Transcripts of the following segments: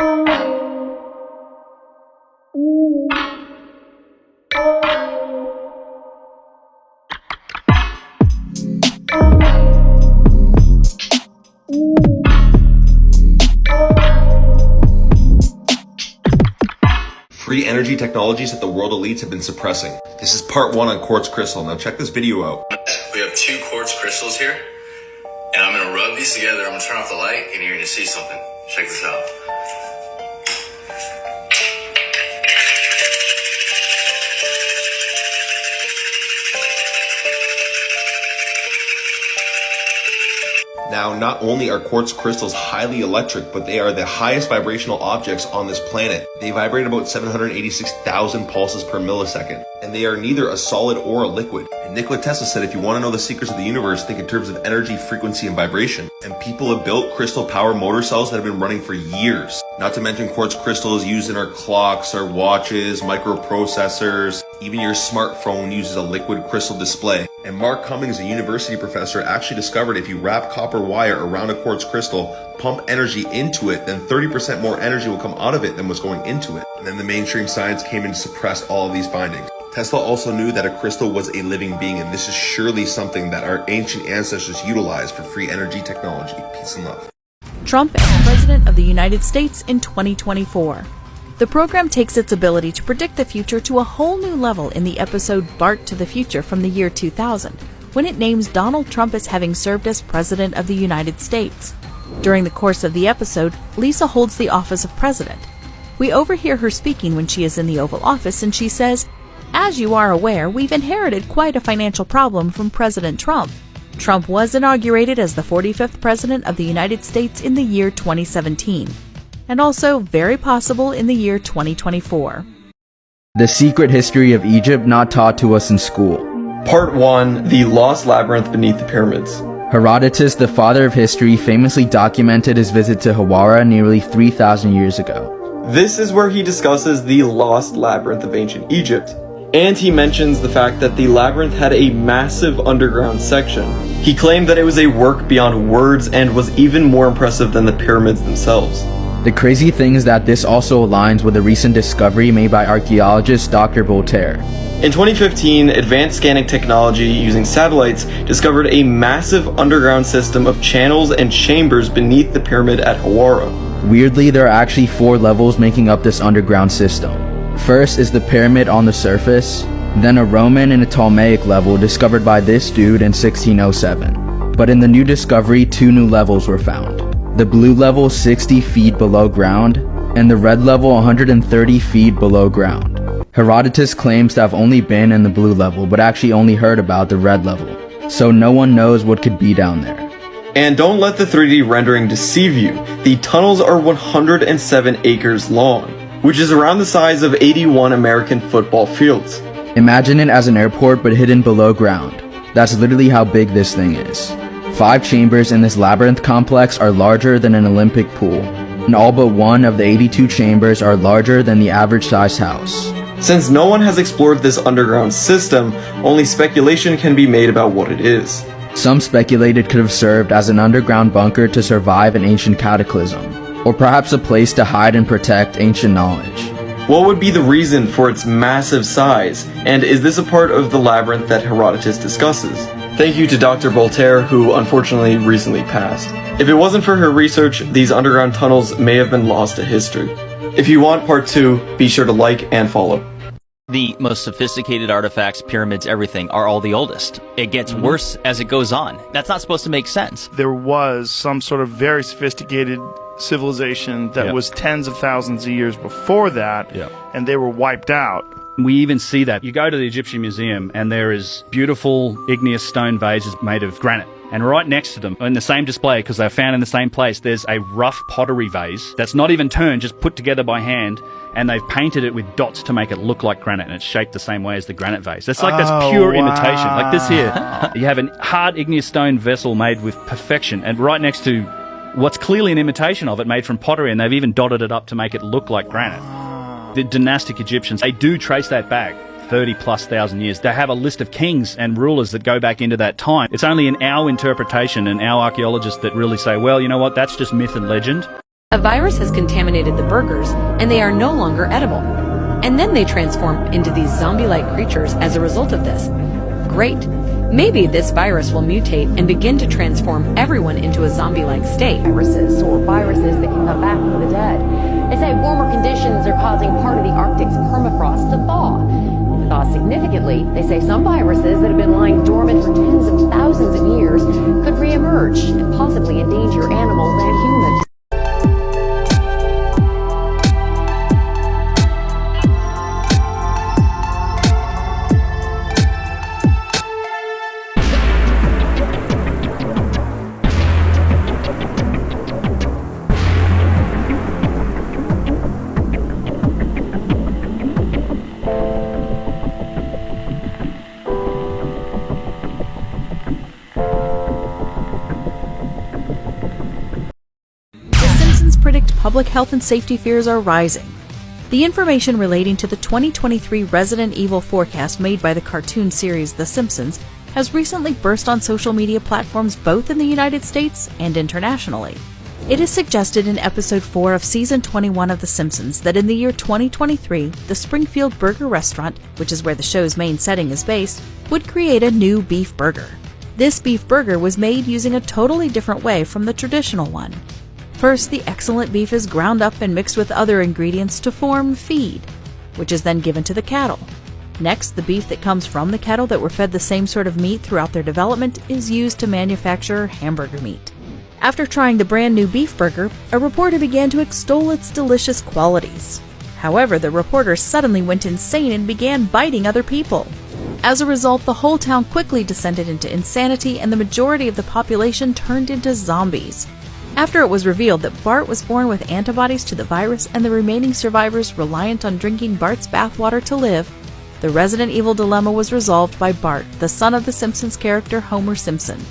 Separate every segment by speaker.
Speaker 1: Free energy technologies that the world elites have been suppressing. This is part 1 on quartz crystal. Now check this video out.
Speaker 2: We have 2 quartz crystals here, and I'm gonna rub these together. I'm gonna turn off the light, and you're gonna see something. Check this out.
Speaker 1: Now, not only are quartz crystals highly electric, but they are the highest vibrational objects on this planet. They vibrate about 786,000 pulses per millisecond, and they are neither a solid or a liquid. And Nikola Tesla said, if you want to know the secrets of the universe, think in terms of energy, frequency, and vibration. And people have built crystal power motor cells that have been running for years. Not to mention quartz crystal is used in our clocks, our watches, microprocessors. Even your smartphone uses a liquid crystal display. And Mark Cummings, a university professor, actually discovered if you wrap copper wire around a quartz crystal, pump energy into it, then 30% more energy will come out of it than was going into it. And then the mainstream science came in to suppress all of these findings. Tesla also knew that a crystal was a living being, and this is surely something that our ancient ancestors utilized for free energy technology. Peace and love.
Speaker 3: Trump as President of the United States in 2024. The program takes its ability to predict the future to a whole new level in the episode Bart to the Future from the year 2000, when it names Donald Trump as having served as President of the United States. During the course of the episode, Lisa holds the office of President. We overhear her speaking when she is in the Oval Office, and she says, "As you are aware, we've inherited quite a financial problem from President Trump. Trump was inaugurated as the 45th President of the United States in the year 2017. And also very possible in the year 2024.
Speaker 4: The secret history of Egypt not taught to us in school.
Speaker 5: Part 1, the lost labyrinth beneath the pyramids.
Speaker 4: Herodotus, the father of history, famously documented his visit to Hawara nearly 3,000 years ago.
Speaker 5: This is where he discusses the lost labyrinth of ancient Egypt. And he mentions the fact that the labyrinth had a massive underground section. He claimed that it was a work beyond words and was even more impressive than the pyramids themselves.
Speaker 4: The crazy thing is that this also aligns with a recent discovery made by archaeologist Dr. Voltaire.
Speaker 5: In 2015, advanced scanning technology using satellites discovered a massive underground system of channels and chambers beneath the pyramid at Hawara.
Speaker 4: Weirdly, there are actually 4 levels making up this underground system. First is the pyramid on the surface, then a Roman and a Ptolemaic level discovered by this dude in 1607. But in the new discovery, 2 new levels were found. The blue level 60 feet below ground, and the red level 130 feet below ground. Herodotus claims to have only been in the blue level, but actually only heard about the red level, so no one knows what could be down there.
Speaker 5: And don't let the 3D rendering deceive you. The tunnels are 107 acres long, which is around the size of 81 American football fields.
Speaker 4: Imagine it as an airport but hidden below ground. That's literally how big this thing is. 5 chambers in this labyrinth complex are larger than an Olympic pool, and all but 1 of the 82 chambers are larger than the average sized house.
Speaker 5: Since no one has explored this underground system, only speculation can be made about what it is.
Speaker 4: Some speculate it could have served as an underground bunker to survive an ancient cataclysm, or perhaps a place to hide and protect ancient knowledge.
Speaker 5: What would be the reason for its massive size, and is this a part of the labyrinth that Herodotus discusses? Thank you to Dr. Voltaire, who unfortunately recently passed. If it wasn't for her research, these underground tunnels may have been lost to history. If you want part 2, be sure to like and follow.
Speaker 6: The most sophisticated artifacts, pyramids, everything are all the oldest. It gets worse as it goes on. That's not supposed to make sense.
Speaker 7: There was some sort of very sophisticated civilization that was tens of thousands of years before that, and they were wiped out.
Speaker 8: We even see that. You go to the Egyptian Museum and there is beautiful igneous stone vases made of granite. And right next to them, in the same display, because they were found in the same place, there's a rough pottery vase that's not even turned, just put together by hand, and they've painted it with dots to make it look like granite, and it's shaped the same way as the granite vase. That's pure imitation. Like this here, you have a hard igneous stone vessel made with perfection, and right next to what's clearly an imitation of it, made from pottery, and they've even dotted it up to make it look like granite. The dynastic Egyptians, they do trace that back 30,000+ years. They have a list of kings and rulers that go back into that time. It's only in our interpretation and our archaeologists that really say, well, you know what, that's just myth and legend.
Speaker 9: A virus has contaminated the burgers, and they are no longer edible. And then they transform into these zombie-like creatures as a result of this. Great. Maybe this virus will mutate and begin to transform everyone into a zombie-like state. Viruses that can come back from the dead. They say warmer conditions are causing part of the Arctic's permafrost to thaw. Thaw significantly. They say some viruses that have been lying dormant for tens of thousands of years could reemerge and possibly endanger animals and humans.
Speaker 3: Predict public health and safety fears are rising. The information relating to the 2023 Resident Evil forecast made by the cartoon series The Simpsons has recently burst on social media platforms both in the United States and internationally. It is suggested in episode 4 of season 21 of The Simpsons that in the year 2023, the Springfield Burger restaurant, which is where the show's main setting is based, would create a new beef burger. This beef burger was made using a totally different way from the traditional one. First, the excellent beef is ground up and mixed with other ingredients to form feed, which is then given to the cattle. Next, the beef that comes from the cattle that were fed the same sort of meat throughout their development is used to manufacture hamburger meat. After trying the brand new beef burger, a reporter began to extol its delicious qualities. However, the reporter suddenly went insane and began biting other people. As a result, the whole town quickly descended into insanity and the majority of the population turned into zombies. After it was revealed that Bart was born with antibodies to the virus and the remaining survivors reliant on drinking Bart's bathwater to live, the Resident Evil dilemma was resolved by Bart, the son of the Simpsons character Homer Simpson.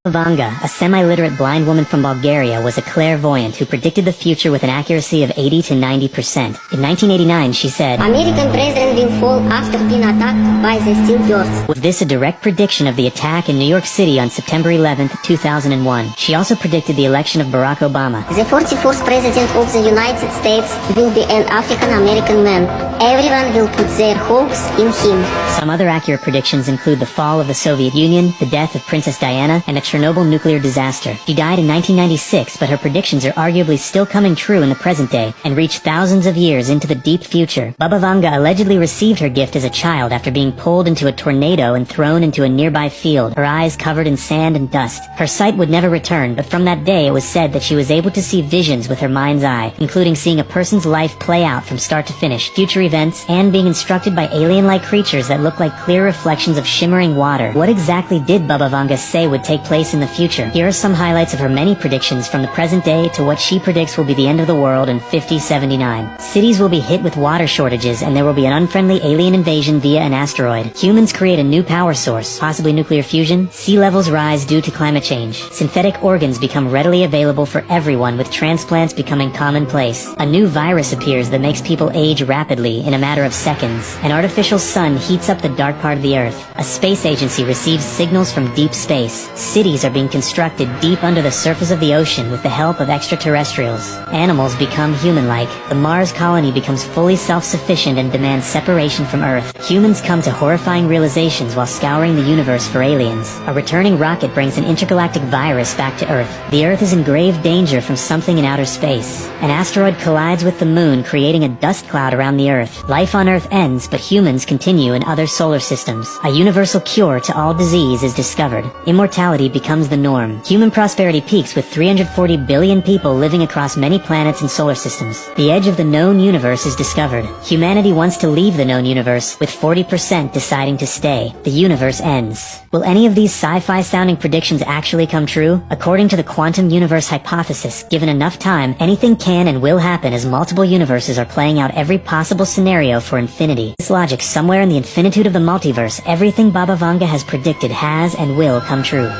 Speaker 10: Vanga, a semi-literate blind woman from Bulgaria, was a clairvoyant who predicted the future with an accuracy of 80 to 90%. In 1989, she said,
Speaker 11: American president will fall after being attacked by the steel birds.
Speaker 10: Was this a direct prediction of the attack in New York City on September 11, 2001? She also predicted the election of Barack Obama.
Speaker 11: The 44th president of the United States will be an African-American man. Everyone will put their hopes in him.
Speaker 10: Some other accurate predictions include the fall of the Soviet Union, the death of Princess Diana, and a Chernobyl nuclear disaster. She died in 1996, but her predictions are arguably still coming true in the present day and reach thousands of years into the deep future. Baba Vanga allegedly received her gift as a child after being pulled into a tornado and thrown into a nearby field, her eyes covered in sand and dust. Her sight would never return, but from that day it was said that she was able to see visions with her mind's eye, including seeing a person's life play out from start to finish, future events, and being instructed by alien-like creatures that look like clear reflections of shimmering water. What exactly did Baba Vanga say would take place in the future? Here are some highlights of her many predictions from the present day to what she predicts will be the end of the world in 5079. Cities will be hit with water shortages and there will be an unfriendly alien invasion via an asteroid. Humans create a new power source, possibly nuclear fusion. Sea levels rise due to climate change. Synthetic organs become readily available for everyone, with transplants becoming commonplace. A new virus appears that makes people age rapidly in a matter of seconds. An artificial sun heats up the dark part of the Earth. A space agency receives signals from deep space. Cities are being constructed deep under the surface of the ocean with the help of extraterrestrials. Animals become human-like. The Mars colony becomes fully self-sufficient and demands separation from Earth. Humans come to horrifying realizations while scouring the universe for aliens. A returning rocket brings an intergalactic virus back to Earth. The Earth is in grave danger from something in outer space. An asteroid collides with the moon, creating a dust cloud around the Earth. Life on Earth ends, but humans continue in other solar systems. A universal cure to all disease is discovered. Immortality becomes the norm. Human prosperity peaks with 340 billion people living across many planets and solar systems. The edge of the known universe is discovered. Humanity wants to leave the known universe, with 40% deciding to stay. The universe ends. Will any of these sci-fi sounding predictions actually come true? According to the quantum universe hypothesis, given enough time, anything can and will happen as multiple universes are playing out every possible scenario for infinity. This logic, somewhere in the infinitude of the multiverse, everything Baba Vanga has predicted has and will come true.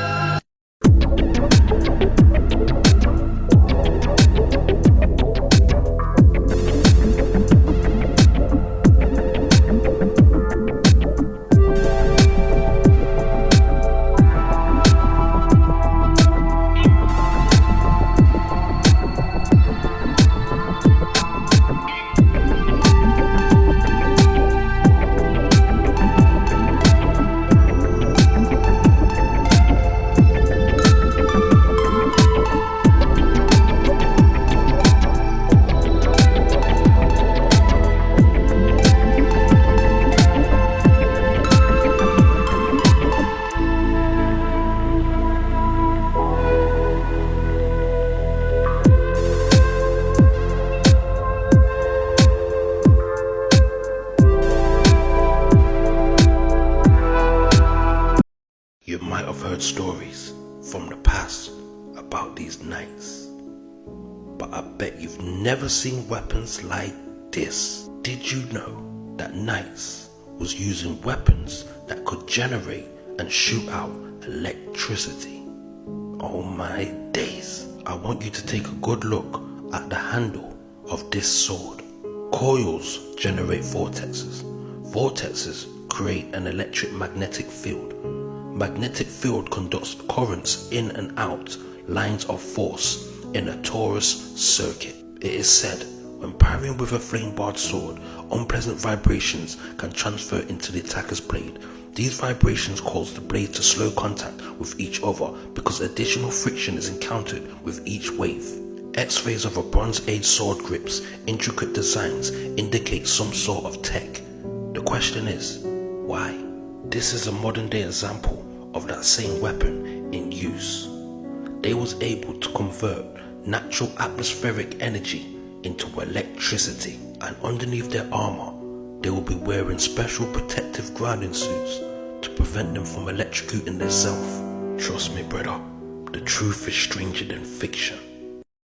Speaker 12: heard stories from the past about these knights, but I bet you've never seen weapons like this. Did you know that knights was using weapons that could generate and shoot out electricity? Oh my days. I want you to take a good look at the handle of this sword. Coils generate vortexes. Vortexes create an electromagnetic field. Magnetic field conducts currents in and out lines of force in a torus circuit. It is said, when parrying with a flame-barred sword, unpleasant vibrations can transfer into the attacker's blade. These vibrations cause the blade to slow contact with each other because additional friction is encountered with each wave. X-rays of a Bronze Age sword grip's intricate designs indicate some sort of tech. The question is, why? This is a modern day example of that same weapon in use. They was able to convert natural atmospheric energy into electricity, and underneath their armor they will be wearing special protective grounding suits to prevent them from electrocuting themselves. Trust me, brother, the truth is stranger than fiction.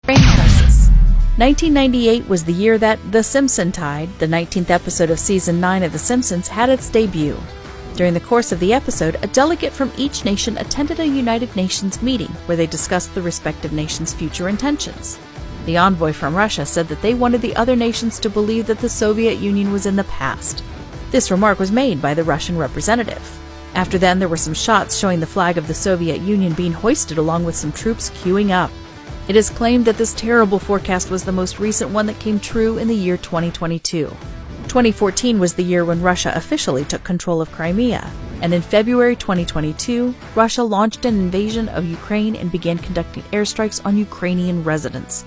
Speaker 3: Brain crisis. 1998 was the year that The Simpson Tide, the 19th episode of Season 9 of The Simpsons, had its debut. During the course of the episode, a delegate from each nation attended a United Nations meeting where they discussed the respective nations' future intentions. The envoy from Russia said that they wanted the other nations to believe that the Soviet Union was in the past. This remark was made by the Russian representative. After then, there were some shots showing the flag of the Soviet Union being hoisted along with some troops queuing up. It is claimed that this terrible forecast was the most recent one that came true in the year 2022. 2014 was the year when Russia officially took control of Crimea, and in February 2022, Russia launched an invasion of Ukraine and began conducting airstrikes on Ukrainian residents.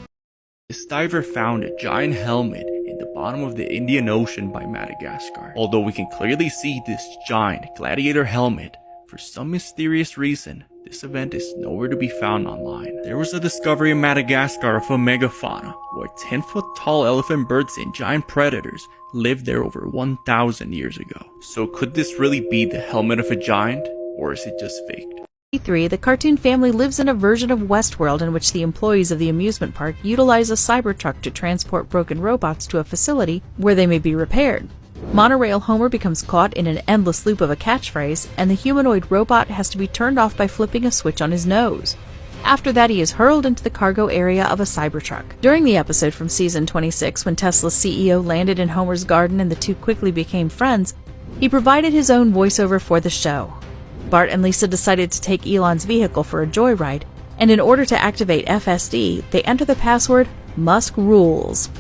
Speaker 13: This diver found a giant helmet in the bottom of the Indian Ocean by Madagascar. Although we can clearly see this giant gladiator helmet, for some mysterious reason, this event is nowhere to be found online. There was a discovery in Madagascar of a megafauna, where 10-foot tall elephant birds and giant predators lived there over 1,000 years ago. So could this really be the helmet of a giant, or is it just faked?
Speaker 3: The cartoon family lives in a version of Westworld in which the employees of the amusement park utilize a Cybertruck to transport broken robots to a facility where they may be repaired. Monorail Homer becomes caught in an endless loop of a catchphrase, and the humanoid robot has to be turned off by flipping a switch on his nose. After that, he is hurled into the cargo area of a Cybertruck. During the episode from Season 26, when Tesla's CEO landed in Homer's garden and the two quickly became friends, he provided his own voiceover for the show. Bart and Lisa decided to take Elon's vehicle for a joyride, and in order to activate FSD, they enter the password Musk rules.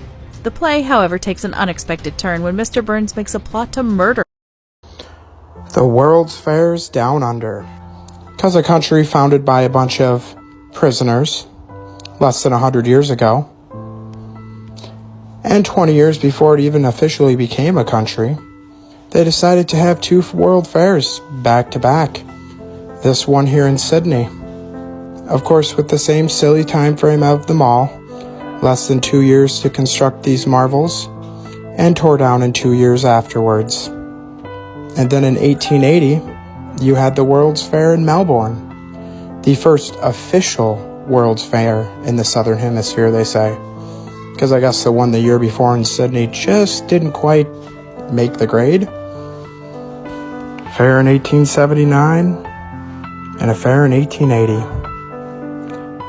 Speaker 3: The play, however, takes an unexpected turn when Mr. Burns makes a plot to murder.
Speaker 14: The World's Fair's Down Under. Because a country founded by a bunch of prisoners less than 100 years ago, and 20 years before it even officially became a country, they decided to have two world fairs back to back. This one here in Sydney. Of course, with the same silly time frame of them all, less than 2 years to construct these marvels, and tore down in 2 years afterwards. And then in 1880, you had the World's Fair in Melbourne, the first official World's Fair in the Southern Hemisphere, they say. Because I guess the one the year before in Sydney just didn't quite make the grade. Fair in 1879, and a fair in 1880.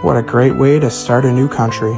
Speaker 14: What a great way to start a new country.